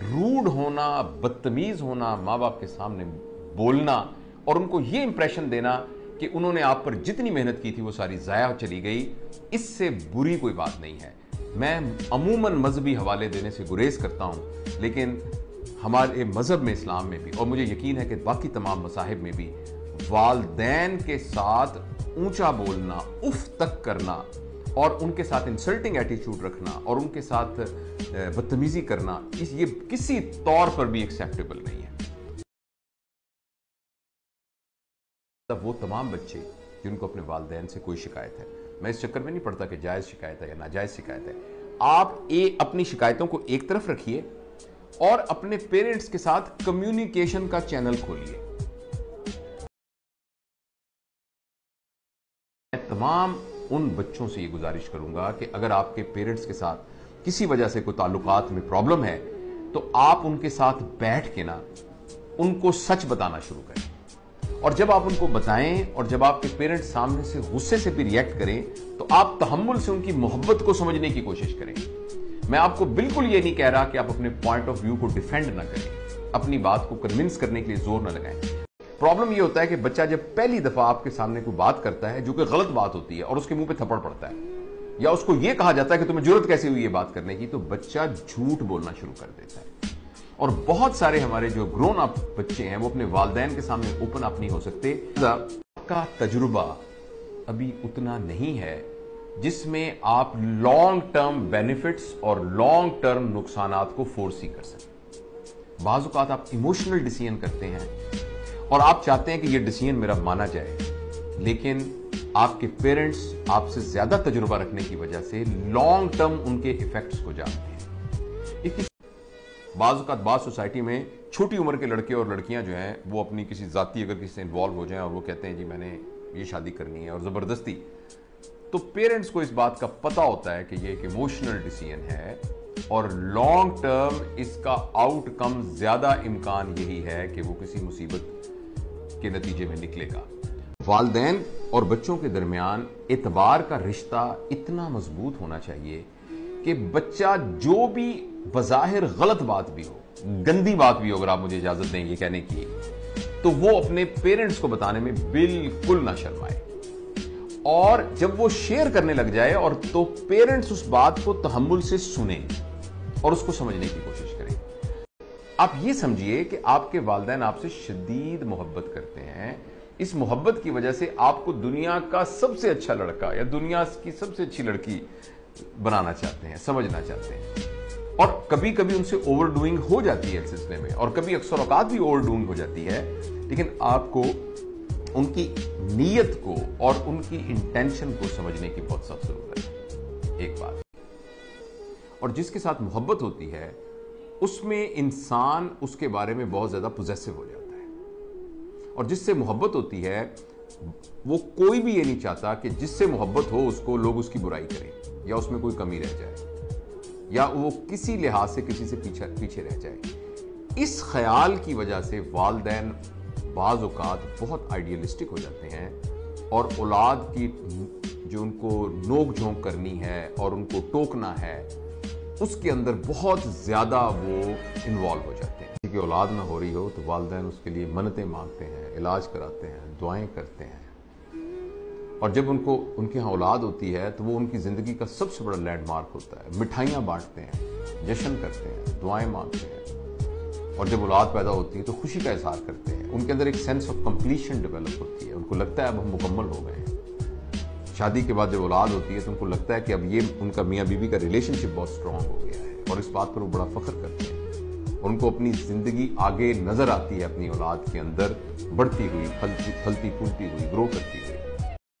Rude होना, बदतमीज होना, माँ बाप के सामने बोलना और उनको ये इंप्रेशन देना कि उन्होंने आप पर जितनी मेहनत की थी वो सारी ज़ाया चली गई, इससे बुरी कोई बात नहीं है। मैं अमूमन मजहबी हवाले देने से गुरेज करता हूँ, लेकिन हमारे मज़हब में, इस्लाम में भी, और मुझे यकीन है कि बाकी तमाम मसाहिब में भी, वालदैन के साथ ऊंचा बोलना, उफ तक करना और उनके साथ इंसल्टिंग एटीट्यूड रखना और उनके साथ बदतमीजी करना, ये किसी तौर पर भी एक्सेप्टेबल नहीं है। तब वो तमाम बच्चे जिनको अपने वालदैन से कोई शिकायत है, मैं इस चक्कर में नहीं पड़ता कि जायज़ शिकायत है या नाजायज़ शिकायत है, आप अपनी शिकायतों को एक तरफ रखिए और अपने पेरेंट्स के साथ कम्युनिकेशन का चैनल खोलिए। मैं तमाम उन बच्चों से ये गुजारिश करूंगा कि अगर आपके पेरेंट्स के साथ किसी वजह से कोई ताल्लुकात में प्रॉब्लम है तो आप उनके साथ बैठ के ना उनको सच बताना शुरू करें, और जब आप उनको बताएं और जब आपके पेरेंट्स सामने से गुस्से से भी रिएक्ट करें तो आप तहम्मुल से उनकी मोहब्बत को समझने की कोशिश करें। मैं आपको बिल्कुल ये नहीं कह रहा कि आप अपने पॉइंट ऑफ व्यू को डिफेंड ना करें, अपनी बात को कन्विंस करने के लिए जोर ना लगाएं। प्रॉब्लम ये होता है कि बच्चा जब पहली दफा आपके सामने कोई बात करता है जो कि गलत बात होती है और उसके मुंह पे थप्पड़ पड़ता है या उसको ये कहा जाता है कि तुम्हें जरूरत कैसे हुई ये बात करने की, तो बच्चा झूठ बोलना शुरू कर देता है। और बहुत सारे हमारे जो ग्रोन अप बच्चे हैं वो अपने वालदैन के सामने ओपन अप नहीं हो सकते। आपका तजुर्बा अभी उतना नहीं है जिसमें आप लॉन्ग टर्म बेनिफिट्स और लॉन्ग टर्म नुकसानात को फोर्स कर सकें। बाज़ औक़ात आप इमोशनल डिसीजन करते हैं और आप चाहते हैं कि यह डिसीजन मेरा माना जाए, लेकिन आपके पेरेंट्स आपसे ज्यादा तजुर्बा रखने की वजह से लॉन्ग टर्म उनके इफेक्ट्स को जानते हैं। बाज़ औक़ात बाज़ सोसाइटी में छोटी उम्र के लड़के और लड़कियां जो हैं वो अपनी किसी जाती अगर किसी से इन्वॉल्व हो जाएं और वो कहते हैं जी मैंने ये शादी करनी है और ज़बरदस्ती, तो पेरेंट्स को इस बात का पता होता है कि ये एक इमोशनल डिसीजन है और लॉन्ग टर्म इसका आउटकम ज्यादा इम्कान यही है कि वो किसी मुसीबत के नतीजे में निकलेगा। वालदैन और बच्चों के दरमियान एतबार का रिश्ता इतना मजबूत होना चाहिए कि बच्चा जो भी बज़ाहिर गलत बात भी हो, गंदी बात भी हो, अगर आप मुझे इजाजत दें ये कहने की, तो वो अपने पेरेंट्स को बताने में बिल्कुल ना शर्माए, और जब वो शेयर करने लग जाए और तो पेरेंट्स उस बात को तहम्मुल से सुने और उसको समझने की कोशिश करें। आप ये समझिए कि आपके वालिदैन आपसे शदीद मोहब्बत करते हैं, इस मोहब्बत की वजह से आपको दुनिया का सबसे अच्छा लड़का या दुनिया की सबसे अच्छी लड़की बनाना चाहते हैं, समझना चाहते हैं, और कभी कभी उनसे ओवरडूइंग हो जाती है इस सिलसिले में, और कभी अक्सर औकात भी ओवरडूइंग हो जाती है, लेकिन आपको उनकी नीयत को और उनकी इंटेंशन को समझने की बहुत सख्त जरूरत है। एक बात, और जिसके साथ मोहब्बत होती है उसमें इंसान उसके बारे में बहुत ज्यादा पोजेसिव हो जाता है, और जिससे मोहब्बत होती है वो कोई भी ये नहीं चाहता कि जिससे मोहब्बत हो उसको लोग उसकी बुराई करें या उसमें कोई कमी रह जाए या वो किसी लिहाज से किसी से पीछे रह जाए। इस ख्याल की वजह से वालिदैन बाज़ औक़ात बहुत आइडियलिस्टिक हो जाते हैं और औलाद की जो उनको नोक झोंक करनी है और उनको टोकना है उसके अंदर बहुत ज़्यादा वो इन्वॉल्व हो जाते हैं। किसी की औलाद ना हो रही हो तो वालिदैन उसके लिए मन्नतें मांगते हैं, इलाज कराते हैं, दुआएं करते हैं, और जब उनके यहाँ औलाद होती है तो वो उनकी ज़िंदगी का सबसे बड़ा लैंडमार्क होता है। मिठाइयाँ बांटते हैं, जश्न करते हैं, दुआएं मांगते हैं, और जब औलाद पैदा होती है तो खुशी का इजहार करते हैं। उनके अंदर एक सेंस ऑफ कंप्लीशन डेवलप होती है, उनको लगता है अब हम मुकम्मल हो गए हैं। शादी के बाद जब औलाद होती है तो उनको लगता है कि अब ये उनका मियाँ बीवी का रिलेशनशिप बहुत स्ट्रांग हो गया है, और इस बात पर वो बड़ा फख्र करते हैं। उनको अपनी जिंदगी आगे नजर आती है अपनी औलाद के अंदर बढ़ती हुई, फलती फूलती हुई, ग्रो करती हुई।